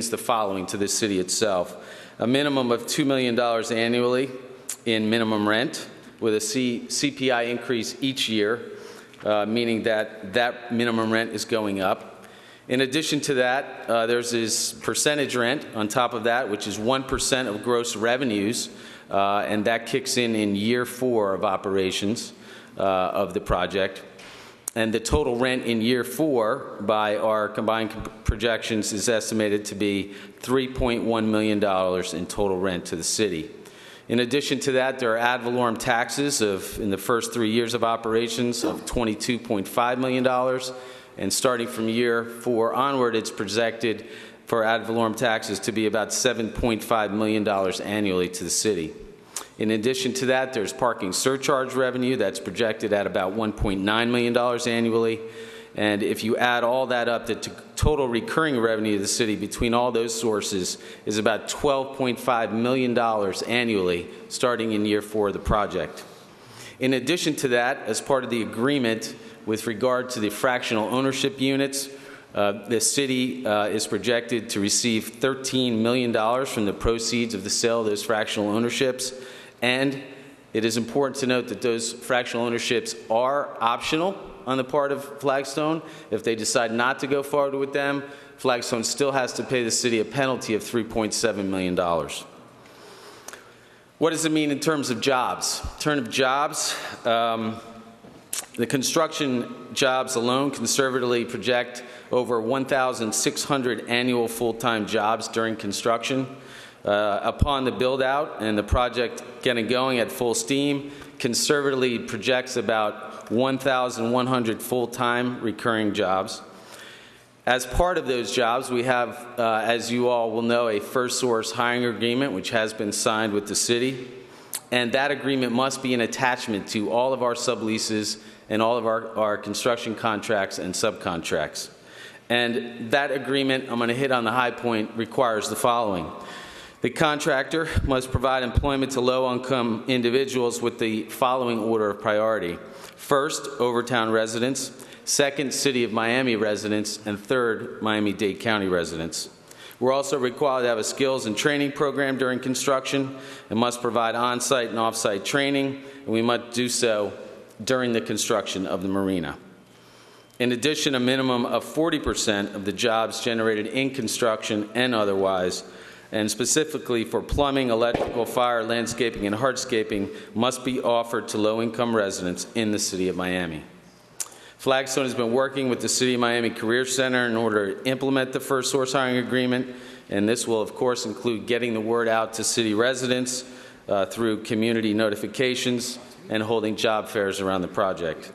the following to the city itself: a minimum of $2 million annually in minimum rent, with a CPI increase each year, meaning that minimum rent is going up. In addition to that, there's this percentage rent on top of that, which is 1% of gross revenues, and that kicks in year 4 of operations of the project. And the total rent in year 4 by our combined projections is estimated to be $3.1 million in total rent to the city. In addition to that, there are ad valorem taxes in the first 3 years of operations of $22.5 million. And starting from year 4 onward, it's projected for ad valorem taxes to be about $7.5 million annually to the city. In addition to that, there's parking surcharge revenue that's projected at about $1.9 million annually. And if you add all that up, the total recurring revenue of the city between all those sources is about $12.5 million annually, starting in year 4 of the project. In addition to that, as part of the agreement with regard to the fractional ownership units, the city is projected to receive $13 million from the proceeds of the sale of those fractional ownerships. And it is important to note that those fractional ownerships are optional on the part of Flagstone. If they decide not to go forward with them, Flagstone still has to pay the city a penalty of $3.7 million. What does it mean in terms of jobs? In terms of jobs, the construction jobs alone conservatively project over 1,600 annual full-time jobs during construction. Upon the build-out and the project getting going at full steam, conservatively projects about 1,100 full-time recurring jobs. As part of those jobs, we have, as you all will know, a first source hiring agreement which has been signed with the city, and that agreement must be an attachment to all of our subleases and all of our construction contracts and subcontracts. And that agreement, I'm going to hit on the high point, requires the following. The contractor must provide employment to low-income individuals with the following order of priority. First, Overtown residents. Second, City of Miami residents. And third, Miami-Dade County residents. We're also required to have a skills and training program during construction and must provide on-site and off-site training, and we must do so during the construction of the marina. In addition, a minimum of 40% of the jobs generated in construction and otherwise, and specifically for plumbing, electrical, fire, landscaping, and hardscaping, must be offered to low-income residents in the City of Miami. Flagstone has been working with the City of Miami Career Center in order to implement the first source hiring agreement, and this will, of course, include getting the word out to city residents through community notifications and holding job fairs around the project.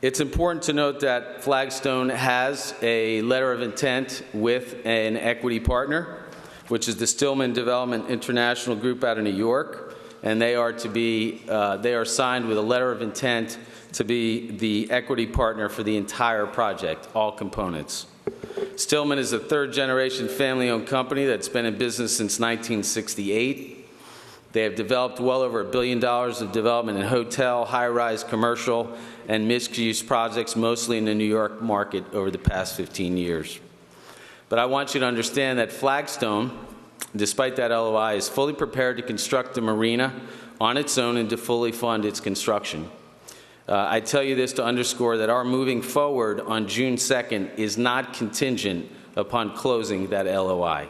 It's important to note that Flagstone has a letter of intent with an equity partner, which is the Stillman Development International Group out of New York, and they are signed with a letter of intent to be the equity partner for the entire project, all components. Stillman is a third-generation family-owned company that's been in business since 1968. They have developed well over $1 billion of development in hotel, high-rise commercial, and mixed-use projects, mostly in the New York market over the past 15 years. But I want you to understand that Flagstone, despite that LOI, is fully prepared to construct the marina on its own and to fully fund its construction. I tell you this to underscore that our moving forward on June 2nd is not contingent upon closing that LOI.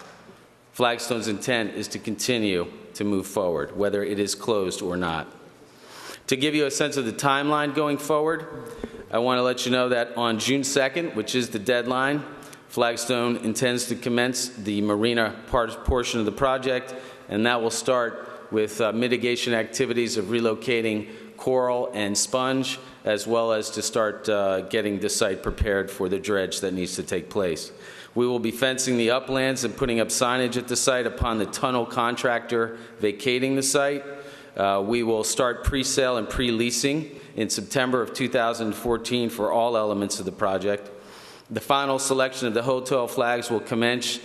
Flagstone's intent is to continue to move forward, whether it is closed or not. To give you a sense of the timeline going forward, I want to let you know that on June 2nd, which is the deadline, Flagstone intends to commence the marina portion of the project, and that will start with mitigation activities of relocating coral and sponge, as well as to start getting the site prepared for the dredge that needs to take place. We will be fencing the uplands and putting up signage at the site upon the tunnel contractor vacating the site. We will start pre-sale and pre-leasing in September of 2014 for all elements of the project. The final selection of the hotel flags will commence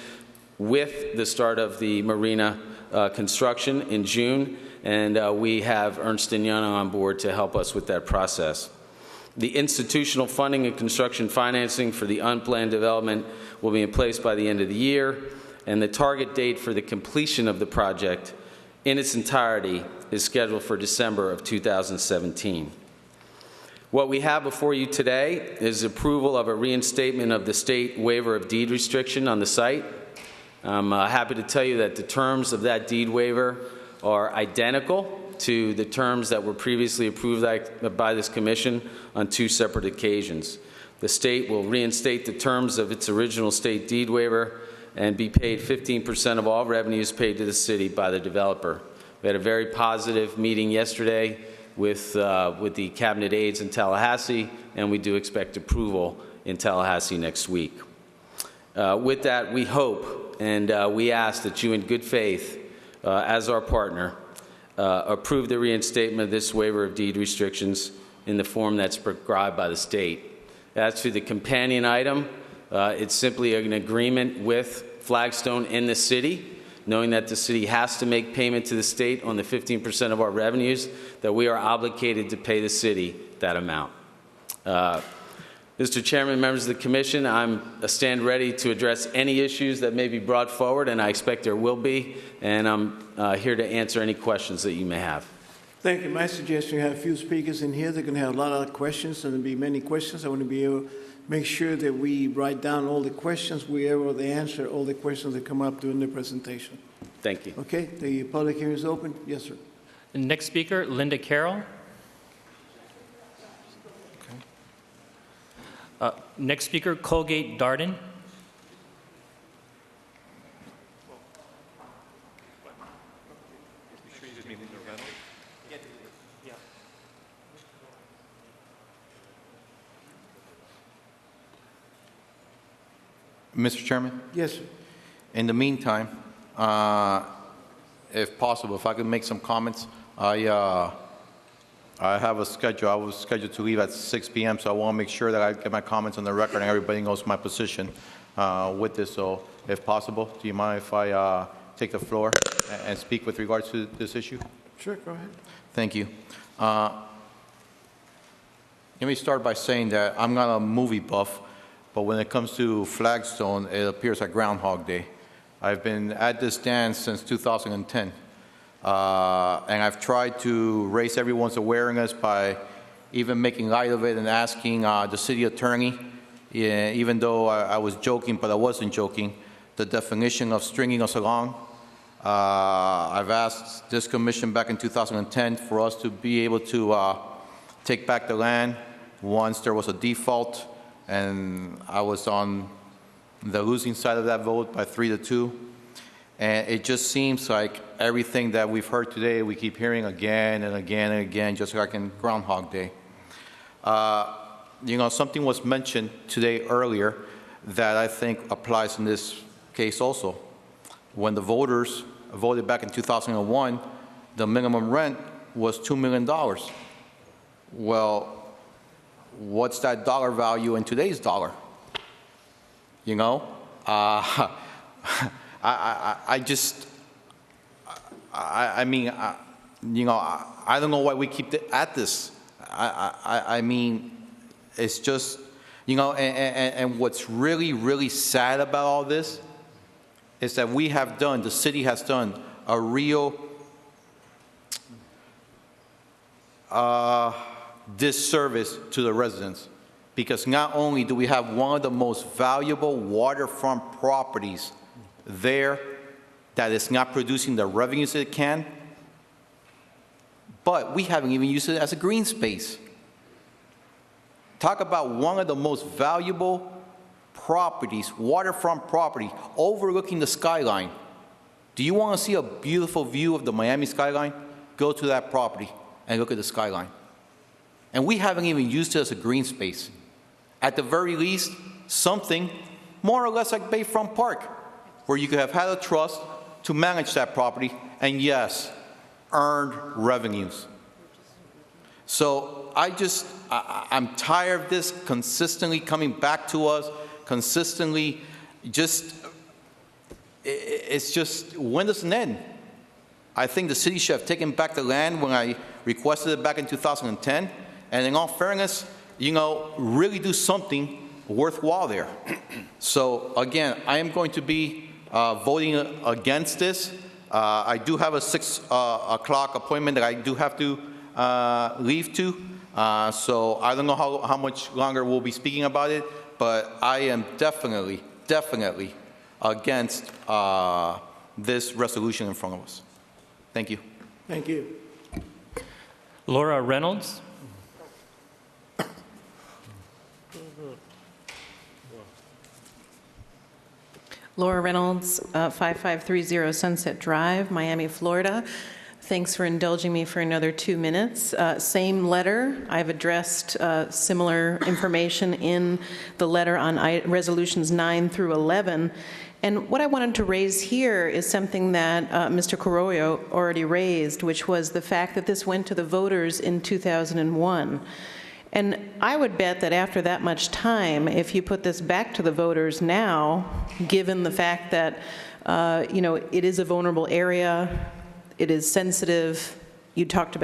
with the start of the marina construction in June, and we have Ernst & Young on board to help us with that process. The institutional funding and construction financing for the unplanned development will be in place by the end of the year, and the target date for the completion of the project in its entirety is scheduled for December of 2017. What we have before you today is approval of a reinstatement of the state waiver of deed restriction on the site. I'm happy to tell you that the terms of that deed waiver are identical to the terms that were previously approved by this commission on 2 separate occasions. The state will reinstate the terms of its original state deed waiver and be paid 15% of all revenues paid to the city by the developer. We had a very positive meeting yesterday with the cabinet aides in Tallahassee, and we do expect approval in Tallahassee next week. With that, we hope and we ask that you, in good faith, as our partner, approve the reinstatement of this waiver of deed restrictions in the form that's prescribed by the state. As to the companion item, it's simply an agreement with Flagstone in the city, knowing that the city has to make payment to the state on the 15% of our revenues, that we are obligated to pay the city that amount. Mr. Chairman, members of the Commission, I stand ready to address any issues that may be brought forward, and I expect there will be, and I'm here to answer any questions that you may have. Thank you. My suggestion, you have a few speakers in here. They're going to have a lot of questions, and there'll be many questions. I want to be able to make sure that we write down all the questions, we're able to answer all the questions that come up during the presentation. Thank you. Okay, the public hearing is open. Yes, sir. The next speaker, Linda Carroll. Next speaker, Colgate Darden. Mr. Chairman? Yes, sir. In the meantime, if possible, if I could make some comments. I have a schedule. I was scheduled to leave at 6 p.m., so I want to make sure that I get my comments on the record and everybody knows my position with this. So if possible, do you mind if I take the floor and speak with regards to this issue? Sure, go ahead. Thank you. Let me start by saying that I'm not a movie buff, but when it comes to Flagstone, it appears like Groundhog Day. I've been at this dance since 2010. And I've tried to raise everyone's awareness by even making light of it and asking the city attorney, even though I was joking, but I wasn't joking, the definition of stringing us along. I've asked this commission back in 2010 for us to be able to take back the land once there was a default, and I was on the losing side of that vote by 3-2. And it just seems like everything that we've heard today, we keep hearing again and again and again, just like in Groundhog Day. You know, something was mentioned today earlier that I think applies in this case also. When the voters voted back in 2001, the minimum rent was $2 million. Well, what's that dollar value in today's dollar? You know? I mean, you know, I don't know why we keep at this. I mean, it's just, you know, and what's really, really sad about all this is that we have done, the city has done a real disservice to the residents, because not only do we have one of the most valuable waterfront properties there that is not producing the revenues it can, but we haven't even used it as a green space. Talk about one of the most valuable properties, waterfront property, overlooking the skyline. Do you want to see a beautiful view of the Miami skyline? Go to that property and look at the skyline. And we haven't even used it as a green space. At the very least, something more or less like Bayfront Park, where you could have had a trust to manage that property, and yes, earned revenues. So I'm tired of this consistently coming back to us, consistently it's just, when does it end? I think the city should have taken back the land when I requested it back in 2010, and in all fairness, really do something worthwhile there. So again, I am going to be voting against this. I do have a 6 o'clock appointment that I do have to leave to. So I don't know how much longer we'll be speaking about it, but I am definitely against this resolution in front of us. Thank you. Thank you. Laura Reynolds. Laura Reynolds, 5530 Sunset Drive, Miami, Florida. Thanks for indulging me for another 2 minutes. Same letter. I've addressed similar information in the letter on resolutions 9 through 11. And what I wanted to raise here is something that Mr. Carollo already raised, which was the fact that this went to the voters in 2001. And I would bet that after that much time, if you put this back to the voters now, given the fact that, it is a vulnerable area, it is sensitive, you talked about